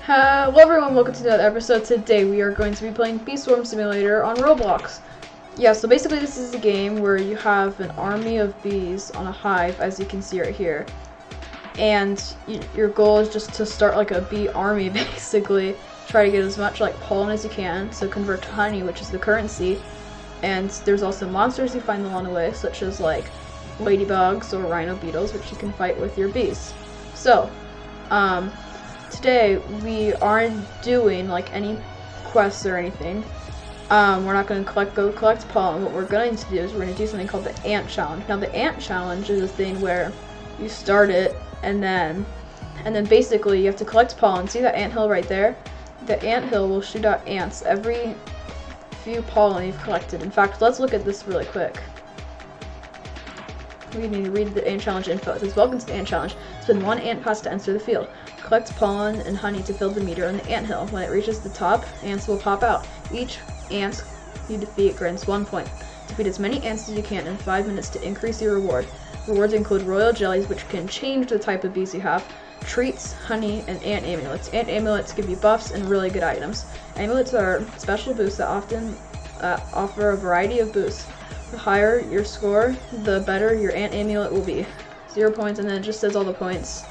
Hello everyone, welcome to another episode. Today we are going to be playing Bee Swarm Simulator on Roblox. Yeah, so basically this is a game where you have an army of bees on a hive, as you can see right here. And your goal is just to start like a bee army, basically. Try to get as much like pollen as you can, so convert to honey, which is the currency. And there's also monsters you find along the way, such as like ladybugs or rhino beetles, which you can fight with your bees. So, today we aren't doing like any quests or anything. We're not going to go collect pollen. What we're going to do is we're going to do something called the ant challenge. Now the ant challenge is a thing where you start it and then basically you have to collect pollen. See that anthill right there? The anthill will shoot out ants every few pollen you've collected. In fact, let's look at this really quick. We need to read the ant challenge info. It says, welcome to the ant challenge. Spend one ant pass to enter the field. Collect pollen and honey to fill the meter on the anthill. When it reaches the top, ants will pop out. Each ant you defeat grants 1 point. Defeat as many ants as you can in 5 minutes to increase your reward. Rewards include royal jellies, which can change the type of bees you have, treats, honey, and ant amulets. Ant amulets give you buffs and really good items. Amulets are special boosts that often offer a variety of boosts. The higher your score, the better your ant amulet will be. 0 points, and then it just says all the points.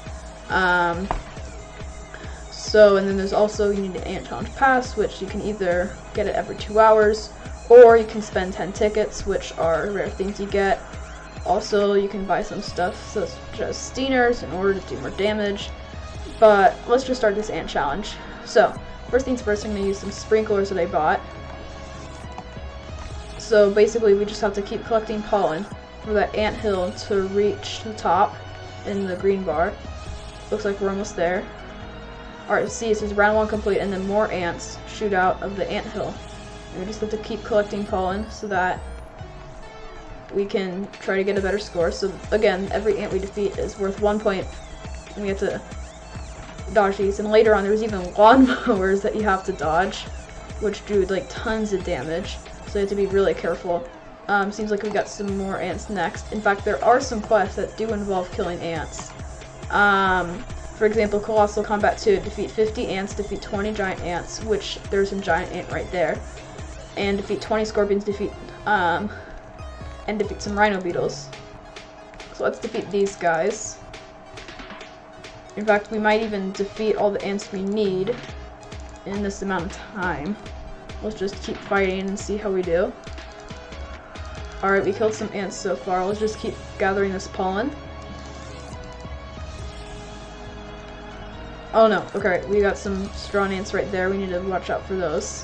And then there's also, you need an ant challenge pass, which you can either get it every 2 hours, or you can spend 10 tickets, which are rare things you get. Also, you can buy some stuff such as stingers in order to do more damage. But let's just start this ant challenge. So, first things first, I'm going to use some sprinklers that I bought. So basically, we just have to keep collecting pollen for that anthill to reach the top in the green bar. Looks like we're almost there. Alright, see, it says round 1 complete, and then more ants shoot out of the anthill. And we just have to keep collecting pollen so that we can try to get a better score. So again, every ant we defeat is worth 1 point, and we have to dodge these. And later on, there's even lawnmowers that you have to dodge, which do like tons of damage. So you have to be really careful. Seems like we got some more ants next. In fact, there are some quests that do involve killing ants. For example, Colossal Combat 2, defeat 50 ants, defeat 20 giant ants, which there's a giant ant right there, and defeat 20 scorpions, and defeat some rhino beetles. So let's defeat these guys. In fact, we might even defeat all the ants we need in this amount of time. Let's just keep fighting and see how we do. Alright, we killed some ants so far. Let's just keep gathering this pollen. Oh no, okay, we got some strong ants right there. We need to watch out for those.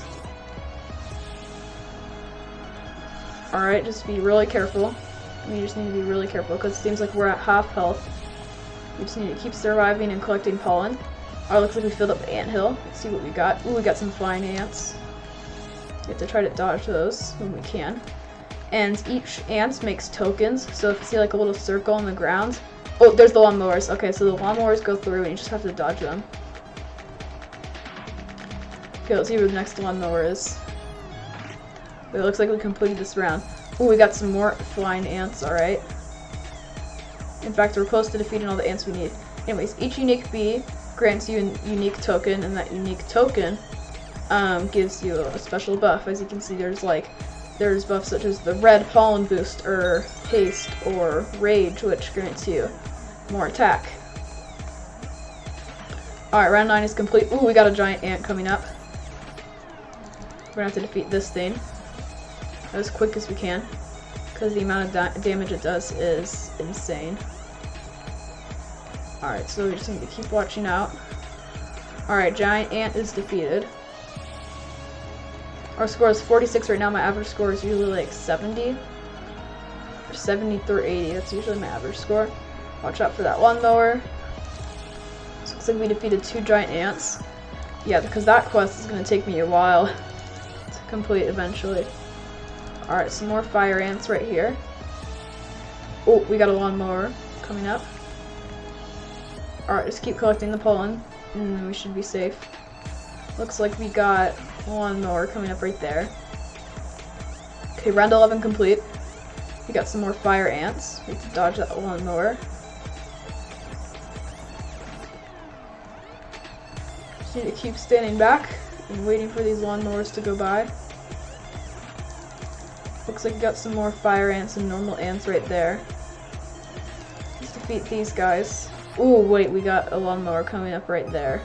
Alright, just be really careful. We just need to be really careful because it seems like we're at half health. We just need to keep surviving and collecting pollen. Alright, looks like we filled up the anthill. Let's see what we got. Ooh, we got some flying ants. We have to try to dodge those when we can. And each ant makes tokens, so if you see like a little circle on the ground. Oh, there's the lawnmowers. Okay, so the lawnmowers go through and you just have to dodge them. Okay, let's see where the next lawnmower is. It looks like we completed this round. Ooh, we got some more flying ants, alright. In fact, we're close to defeating all the ants we need. Anyways, each unique bee grants you a unique token, and that unique token gives you a special buff. As you can see, there's buffs such as the red pollen boost, or haste, or rage, which grants you more attack. Alright, round 9 is complete. Ooh, we got a giant ant coming up. We're gonna have to defeat this thing as quick as we can, because the amount of damage it does is insane. Alright, so we just need to keep watching out. Alright, giant ant is defeated. Our score is 46 right now. My average score is usually like 70. Or 70 through 80. That's usually my average score. Watch out for that lawnmower. So it looks like we defeated 2 giant ants. Yeah, because that quest is going to take me a while to complete eventually. Alright, some more fire ants right here. Oh, we got a lawnmower coming up. Alright, just keep collecting the pollen, and then we should be safe. Looks like we got one more coming up right there. Okay, round 11 complete. We got some more fire ants. We have to dodge that lawnmower. Just need to keep standing back and waiting for these lawnmowers to go by. Looks like we got some more fire ants and normal ants right there. Let's defeat these guys. Ooh, wait, we got a lawnmower coming up right there.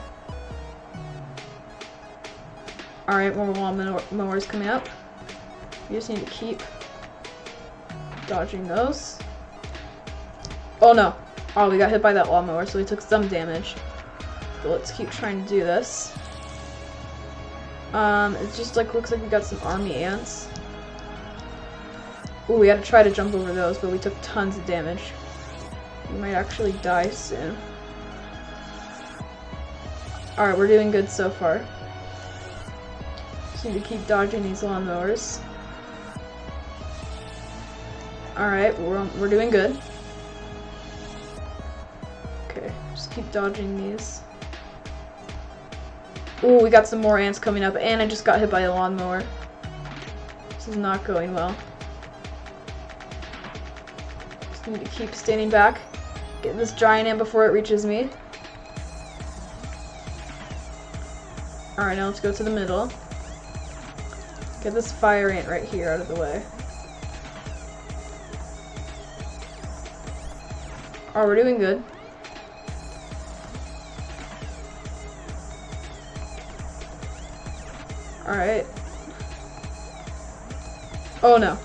Alright, more lawnmowers coming up. We just need to keep dodging those. Oh no! Oh, we got hit by that lawnmower, so we took some damage. But let's keep trying to do this. It just looks like we got some army ants. Ooh, we had to try to jump over those, but we took tons of damage. We might actually die soon. Alright, we're doing good so far. Just need to keep dodging these lawnmowers. Alright, we're doing good. Okay, just keep dodging these. Ooh, we got some more ants coming up, and I just got hit by a lawnmower. This is not going well. Just need to keep standing back. Get this giant ant before it reaches me. Alright, now let's go to the middle. Get this fire ant right here out of the way. Oh, we're doing good. Alright. Oh no.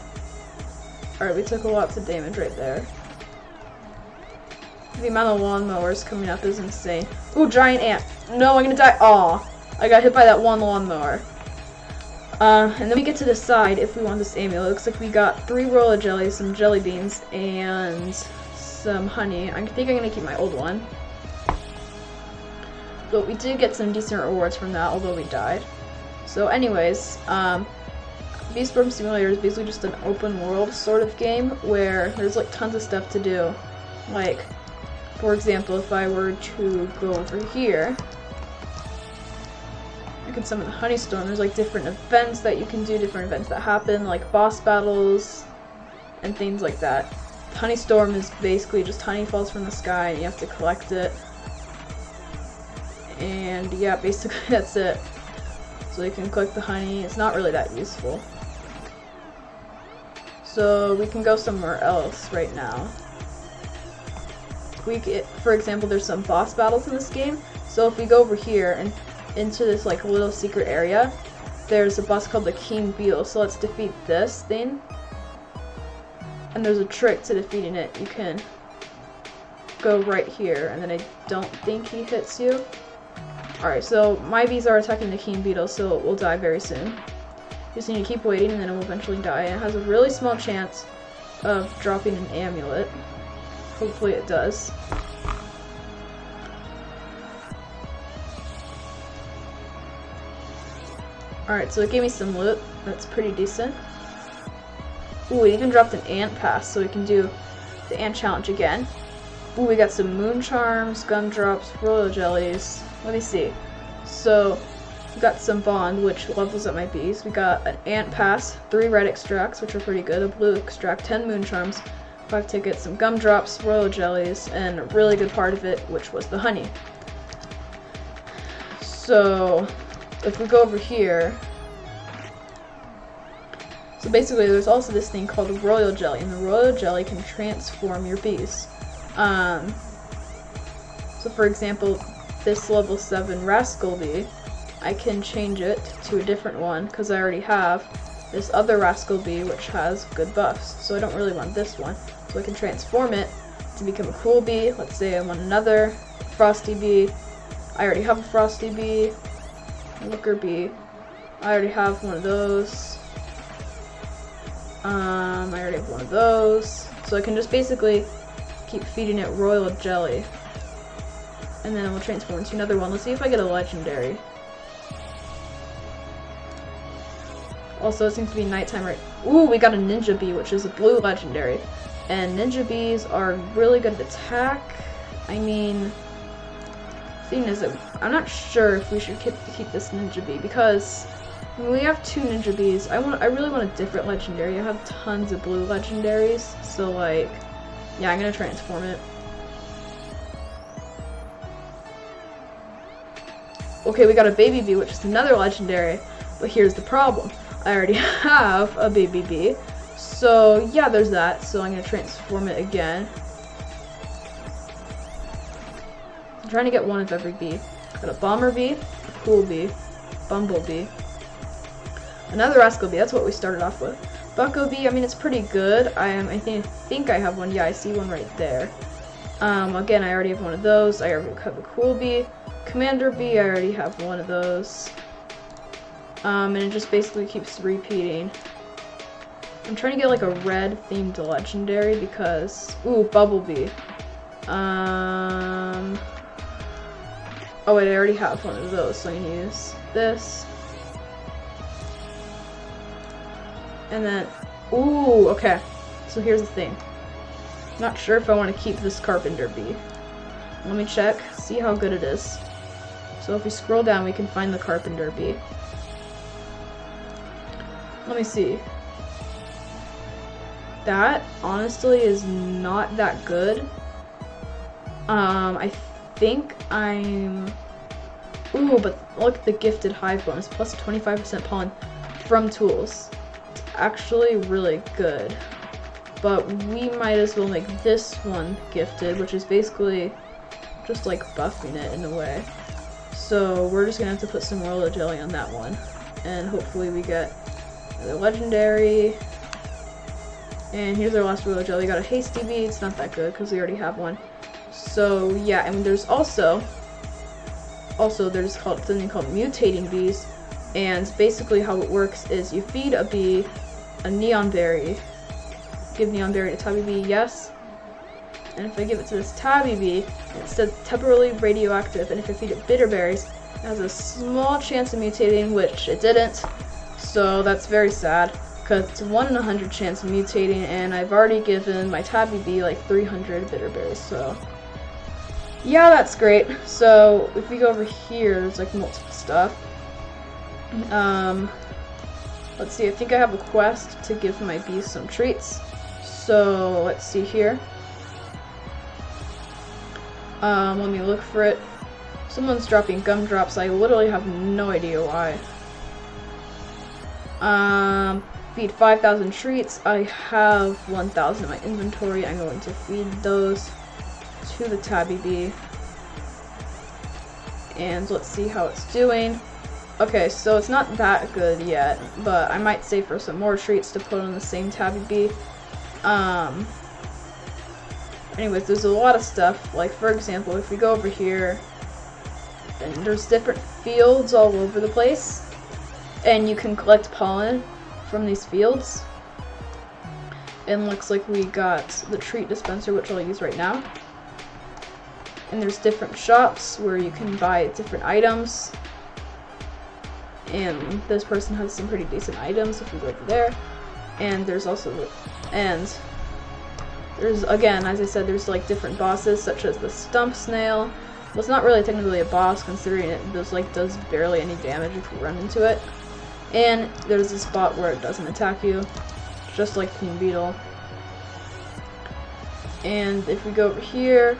Alright, we took lots of damage right there. The amount of lawnmowers coming up is insane. Ooh, giant ant. No, I'm gonna die. Aw. I got hit by that one lawnmower. And then we get to decide if we want this amulet. It looks like we got 3 royal jellies, some jelly beans, and some honey. I think I'm gonna keep my old one. But we did get some decent rewards from that, although we died. So anyways, Bee Sperm Simulator is basically just an open world sort of game where there's like tons of stuff to do. Like, for example, if I were to go over here, I can summon the Honey Storm. There's like different events that you can do, different events that happen, like boss battles and things like that. The Honey Storm is basically just honey falls from the sky and you have to collect it. And yeah, basically that's it. So you can collect the honey. It's not really that useful. So we can go somewhere else right now. For example, there's some boss battles in this game. So if we go over here and into this like little secret area, there's a boss called the King Beetle. So let's defeat this thing. And there's a trick to defeating it. You can go right here, and then I don't think he hits you. Alright, so my bees are attacking the King Beetle, so it will die very soon. Just need to keep waiting, and then it will eventually die. And it has a really small chance of dropping an amulet. Hopefully it does. Alright, so it gave me some loot. That's pretty decent. Ooh, it even dropped an ant pass, so we can do the ant challenge again. Ooh, we got some moon charms, gumdrops, royal jellies. Let me see. So, we got some bond, which levels up my bees. We got an ant pass, 3 red extracts, which are pretty good, a blue extract, 10 moon charms, 5 tickets, some gumdrops, royal jellies, and a really good part of it, which was the honey. So, if we go over here, so basically there's also this thing called a royal jelly, and the royal jelly can transform your bees. So for example, this level 7 rascal bee, I can change it to a different one because I already have this other rascal bee which has good buffs. So I don't really want this one. So I can transform it to become a cool bee. Let's say I want another frosty bee. I already have a frosty bee. Looker bee. I already have one of those. I already have one of those. So I can just basically keep feeding it royal jelly. And then it will transform into another one. Let's see if I get a legendary. Also, it seems to be nighttime right. Ooh, we got a ninja bee, which is a blue legendary. And ninja bees are really good at attack. I mean, thing is that I'm not sure if we should keep this ninja bee because when we have 2 ninja bees, I really want a different legendary. I have tons of blue legendaries, so like, yeah, I'm gonna transform it. okay, we got a baby bee, which is another legendary, but here's the problem. I already have a baby bee, so yeah, there's that. So I'm gonna transform it again. I'm trying to get one of every bee. Got a bomber bee, a cool bee, bumblebee, another rascal bee. That's what we started off with. Bucko bee, I mean, it's pretty good. I think I have one. Yeah, I see one right there. Again, I already have one of those. I already have a cool bee. Commander bee, I already have one of those. And it just basically keeps repeating. I'm trying to get like a red themed legendary because, ooh, bumblebee. Oh wait, I already have one of those, so I can use this. And then, ooh, okay. So here's the thing. Not sure if I want to keep this carpenter bee. Let me check, see how good it is. So if we scroll down, we can find the carpenter bee. Let me see. That honestly is not that good. I think I'm... Ooh, but look at the gifted hive bonus, plus 25% pollen from tools. It's actually really good. But we might as well make this one gifted, which is basically just like buffing it in a way. So we're just gonna have to put some royal jelly on that one. And hopefully we get another legendary. And here's our last royal jelly. Got a hasty bee. It's not that good because we already have one. So yeah, and there's also there's something called mutating bees, and basically how it works is you feed a bee a neon berry. Give neon berry to tabby bee, yes. And if I give it to this tabby bee, it's temporarily radioactive, and if I feed it bitter berries, it has a small chance of mutating, which it didn't. So that's very sad, because it's a 1 in 100 chance of mutating, and I've already given my tabby bee like 300 bitter berries, so yeah, that's great. So if we go over here, there's like multiple stuff. Let's see, I think I have a quest to give my bees some treats. So let's see here. Let me look for it. Someone's dropping gumdrops. I literally have no idea why. Feed 5,000 treats. I have 1,000 in my inventory. I'm going to feed those to the tabby bee. And let's see how it's doing. Okay, so it's not that good yet, but I might save for some more treats to put on the same tabby bee. Anyways, there's a lot of stuff. Like, for example, if we go over here, and there's different fields all over the place, and you can collect pollen from these fields. And looks like we got the treat dispenser, which I'll use right now. And there's different shops where you can buy different items. And this person has some pretty decent items if we go over there. And there's also, and there's, again, as I said, there's like different bosses, such as the stump snail. Well, it's not really technically a boss, considering it does barely any damage if you run into it. And there's a spot where it doesn't attack you, just like King Beetle. And if we go over here,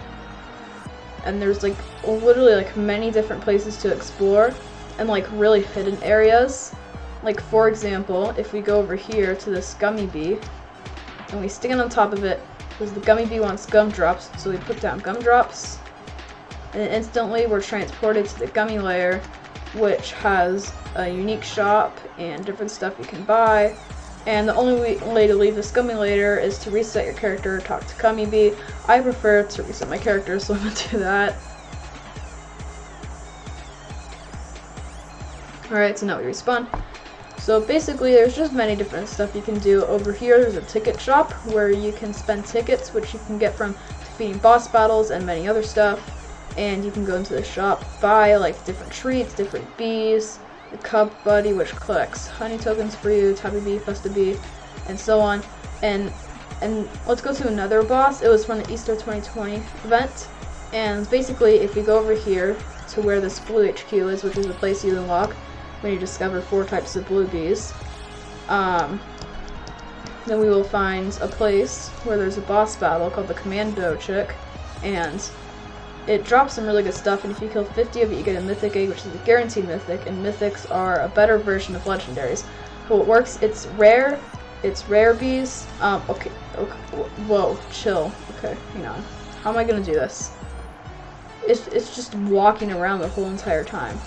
and there's like literally like many different places to explore, and like really hidden areas. Like, for example, if we go over here to this gummy bee, and we stand on top of it, because the gummy bee wants gumdrops, so we put down gumdrops, and then instantly we're transported to the gummy layer, which has a unique shop and different stuff you can buy. And the only way to leave this gummy layer is to reset your character, talk to Gummy Bee. I prefer to reset my character, so I'm gonna do that. Alright, so now we respawn. So basically, there's just many different stuff you can do. Over here, there's a ticket shop where you can spend tickets, which you can get from defeating boss battles and many other stuff. And you can go into the shop, buy like different treats, different bees, the Cub Buddy, which collects honey tokens for you, Tabby Bee, Festa Bee, and so on. And let's go to another boss. It was from the Easter 2020 event. And basically, if you go over here to where this blue HQ is, which is the place you unlock when you discover 4 types of blue bees, then we will find a place where there's a boss battle called the Commando Chick, and it drops some really good stuff, and if you kill 50 of it, you get a mythic egg, which is a guaranteed mythic, and mythics are a better version of legendaries. How it works, it's rare bees. Okay, whoa, chill. Okay, hang on. How am I gonna do this? It's just walking around the whole entire time.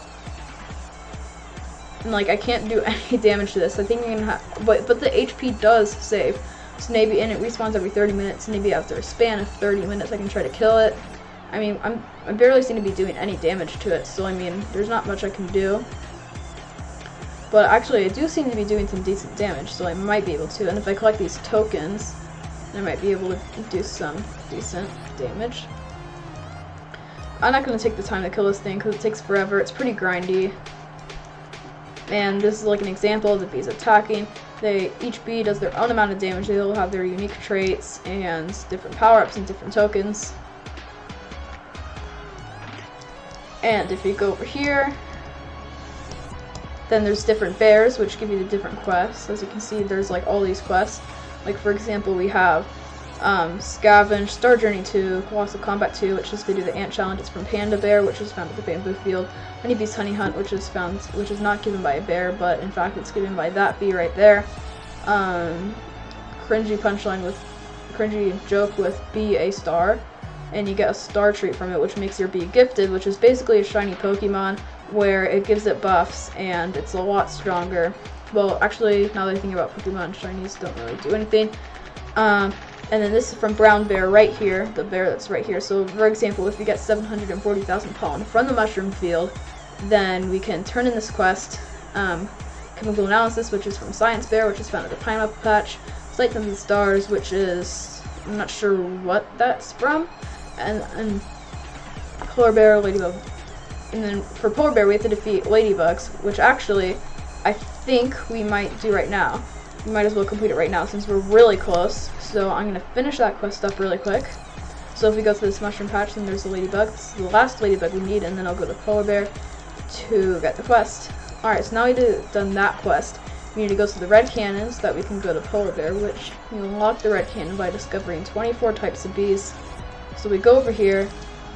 And like, I can't do any damage to this. I think I'm gonna have, but the HP does save. So maybe, and it respawns every 30 minutes, maybe after a span of 30 minutes I can try to kill it. I mean, I barely seem to be doing any damage to it, so I mean, there's not much I can do. But actually, I do seem to be doing some decent damage, so I might be able to. And if I collect these tokens, I might be able to do some decent damage. I'm not going to take the time to kill this thing because it takes forever. It's pretty grindy. And this is like an example of the bees attacking. Each bee does their own amount of damage. They'll have their unique traits and different power-ups and different tokens. And if you go over here, then there's different bears, which give you the different quests. As you can see, there's like all these quests. Like for example, we have Scavenge, Star Journey 2, Colossal Combat 2, which is to do the ant challenge. It's from Panda Bear, which is found at the bamboo field. Honeybee's Honey Hunt, which is not given by a bear, but in fact it's given by that bee right there. Cringy joke with Bee A Star, and you get a star treat from it, which makes your bee gifted, which is basically a shiny Pokemon where it gives it buffs and it's a lot stronger. Well, actually, now that I think about Pokemon, shinies don't really do anything. And then this is from Brown Bear right here, the bear that's right here. So for example, if we get 740,000 pollen from the mushroom field, then we can turn in this quest, Chemical Analysis, which is from Science Bear, which is found at the Pineapple Patch, Sight from the Stars, which is, I'm not sure what that's from, and Polar Bear, Ladybug. And then for Polar Bear, we have to defeat ladybugs, which actually I think we might do right now. We might as well complete it right now since we're really close. So I'm going to finish that quest up really quick. So if we go to this mushroom patch, then there's the ladybug. This is the last ladybug we need, and then I'll go to Polar Bear to get the quest. Alright, so now we've done that quest. We need to go to the red cannon so that we can go to Polar Bear, which you unlock the red cannon by discovering 24 types of bees. So we go over here,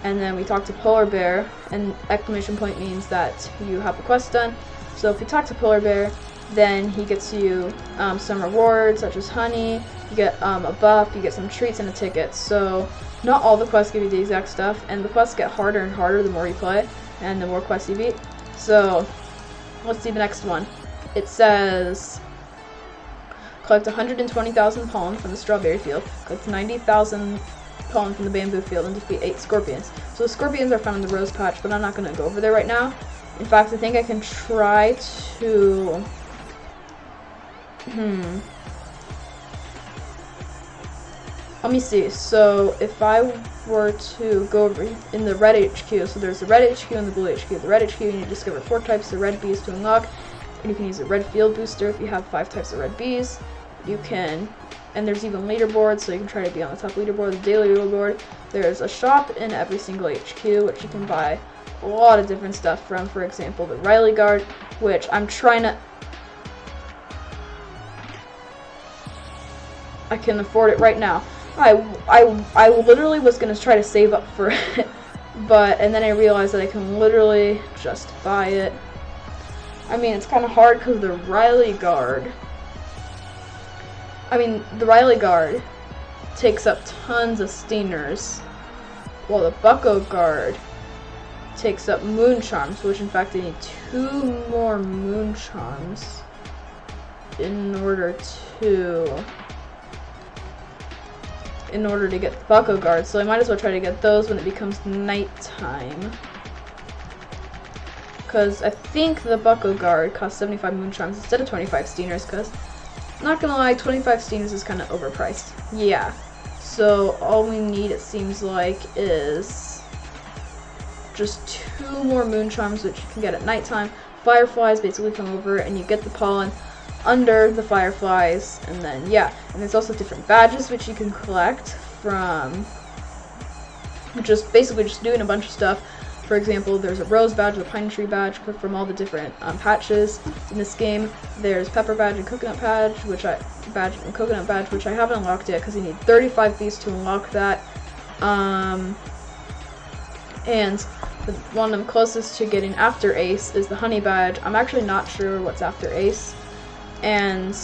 and then we talk to Polar Bear, and exclamation point means that you have the quest done. So if you talk to Polar Bear, then he gets you some rewards such as honey, you get a buff, you get some treats and a ticket. So not all the quests give you the exact stuff, and the quests get harder and harder the more you play and the more quests you beat. So let's see the next one. It says collect 120,000 pollen from the strawberry field, collect 90,000 pollen from the bamboo field, and defeat 8 scorpions. So the scorpions are found in the rose patch, but I'm not going to go over there right now. In fact, I think I can try to let me see. So if I were to go over in the red HQ, so there's the red HQ and the blue HQ. The red HQ, you need to discover 4 types of red bees to unlock, and you can use a red field booster if you have 5 types of red bees. You can, and there's even leaderboards, so you can try to be on the top leaderboard, the daily leaderboard. There's a shop in every single HQ, which you can buy a lot of different stuff from. For example, the Riley Guard, which I'm trying to, I can afford it right now. I literally was gonna try to save up for it, and then I realized that I can literally just buy it. I mean, it's kind of hard because the Riley Guard takes up tons of stingers, while the Bucko Guard takes up moon charms, which in fact I need 2 more moon charms in order to get the Bucko Guard, so I might as well try to get those when it becomes nighttime. Because I think the Bucko Guard costs 75 moon charms instead of 25 stingers, because, not gonna lie, 25 stingers is kind of overpriced. Yeah. So all we need, it seems like, is just 2 more moon charms, which you can get at nighttime. Fireflies basically come over and you get the pollen under the fireflies, and then yeah, and there's also different badges which you can collect from just basically just doing a bunch of stuff. For example, there's a rose badge, a pine tree badge from all the different patches in this game. There's pepper badge and coconut badge, which I haven't unlocked yet because you need 35 bees to unlock that. And the one I'm closest to getting after Ace is the honey badge. I'm actually not sure what's after Ace. And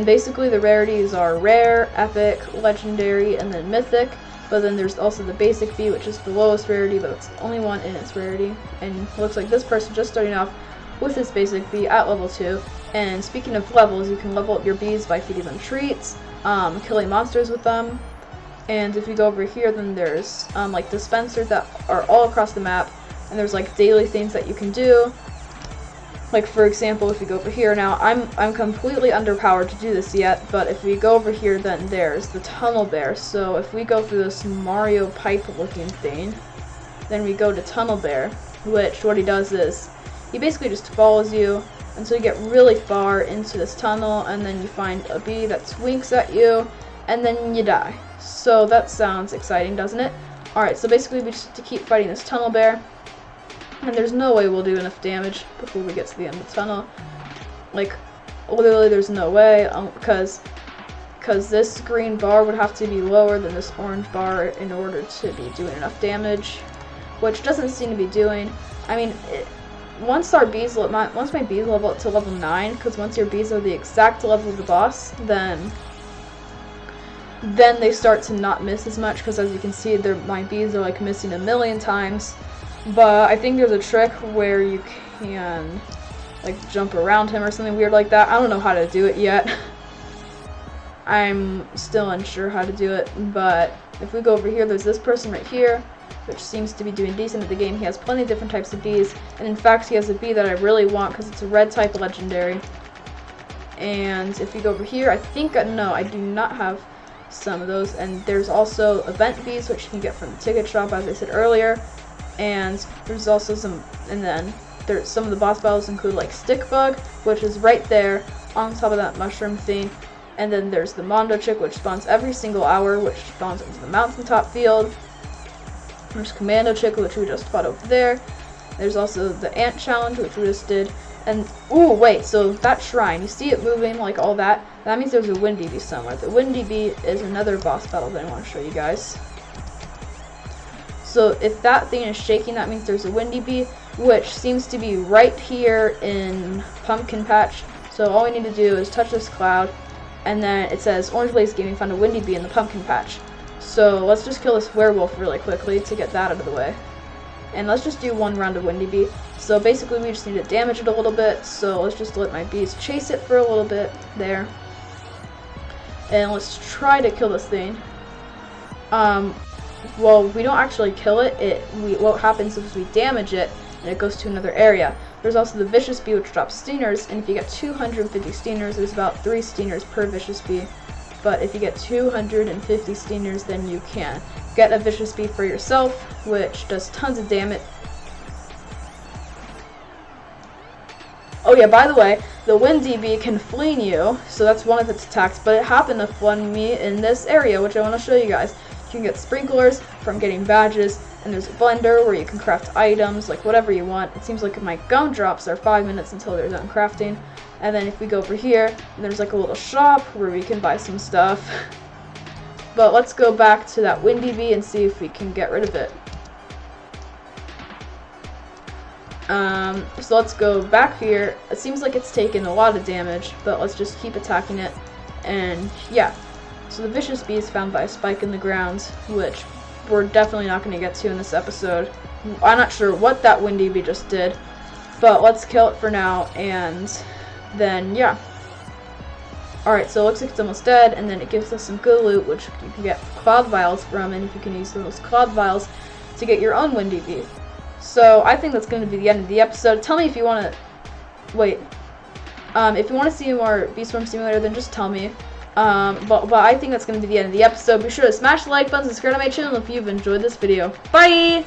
basically the rarities are rare, epic, legendary, and then mythic. But then there's also the basic bee, which is the lowest rarity, but it's the only one in its rarity. And it looks like this person just starting off with his basic bee at level 2. And speaking of levels, you can level up your bees by feeding them treats, killing monsters with them. And if you go over here, then there's like dispensers that are all across the map, and there's like daily things that you can do. Like for example, if you go over here, now I'm completely underpowered to do this yet, but if we go over here, then there's the tunnel bear. So if we go through this Mario pipe looking thing, then we go to tunnel bear, which what he does is he basically just follows you until you get really far into this tunnel, and then you find a bee that winks at you, and then you die. So that sounds exciting, doesn't it? Alright, so basically we just have to keep fighting this tunnel bear. And there's no way we'll do enough damage before we get to the end of the tunnel. Like, literally there's no way, because this green bar would have to be lower than this orange bar in order to be doing enough damage, which doesn't seem to be doing. I mean, once my bees level up to level 9, because once your bees are the exact level of the boss, then they start to not miss as much, because as you can see, my bees are like missing a million times. But I think there's a trick where you can like jump around him or something weird like that. I don't know how to do it yet. I'm still unsure how to do it, but if we go over here, there's this person right here, which seems to be doing decent at the game. He has plenty of different types of bees, and in fact he has a bee that I really want because it's a red type legendary. And if you go over here, I think, no, I do not have some of those. And there's also event bees, which you can get from the ticket shop, as I said earlier. And there's also some of the boss battles include like stick bug, which is right there on top of that mushroom thing. And then there's the Commando Chick, which spawns every single hour, which spawns into the mountaintop field. There's Commando Chick, which we just fought over there. There's also the ant challenge, which we just did. And ooh, wait, so that shrine, you see it moving like all that? That means there's a windy bee somewhere. The windy bee is another boss battle that I want to show you guys. So if that thing is shaking, that means there's a windy bee, which seems to be right here in Pumpkin Patch. So all we need to do is touch this cloud, and then it says Orange Blaze Gaming found a windy bee in the Pumpkin Patch. So let's just kill this werewolf really quickly to get that out of the way. And let's just do one round of windy bee. So basically we just need to damage it a little bit, so let's just let my bees chase it for a little bit there. And let's try to kill this thing. Well, we don't actually kill it. What happens is we damage it, and it goes to another area. There's also the vicious bee, which drops stingers, and if you get 250 stingers, there's about 3 stingers per vicious bee. But if you get 250 stingers, then you can get a vicious bee for yourself, which does tons of damage. Oh yeah, by the way, the windy bee can fling you, so that's one of its attacks, but it happened to fling me in this area, which I want to show you guys. You can get sprinklers from getting badges, and there's a blender where you can craft items, like whatever you want. It seems like my gumdrops are 5 minutes until they're done crafting. And then if we go over here, there's like a little shop where we can buy some stuff. But let's go back to that windy bee and see if we can get rid of it. So let's go back here. It seems like it's taken a lot of damage, but let's just keep attacking it. And yeah. So the vicious bee is found by a spike in the ground, which we're definitely not going to get to in this episode. I'm not sure what that windy bee just did, but let's kill it for now, and then yeah. Alright, so it looks like it's almost dead, and then it gives us some good loot, which you can get cloud vials from, and if you can use those cloud vials to get your own windy bee. So I think that's going to be the end of the episode. Tell me if you want to... Wait. If you want to see more Bee Swarm Simulator, then just tell me. But I think that's going to be the end of the episode. Be sure to smash the like button, subscribe to my channel if you've enjoyed this video. Bye!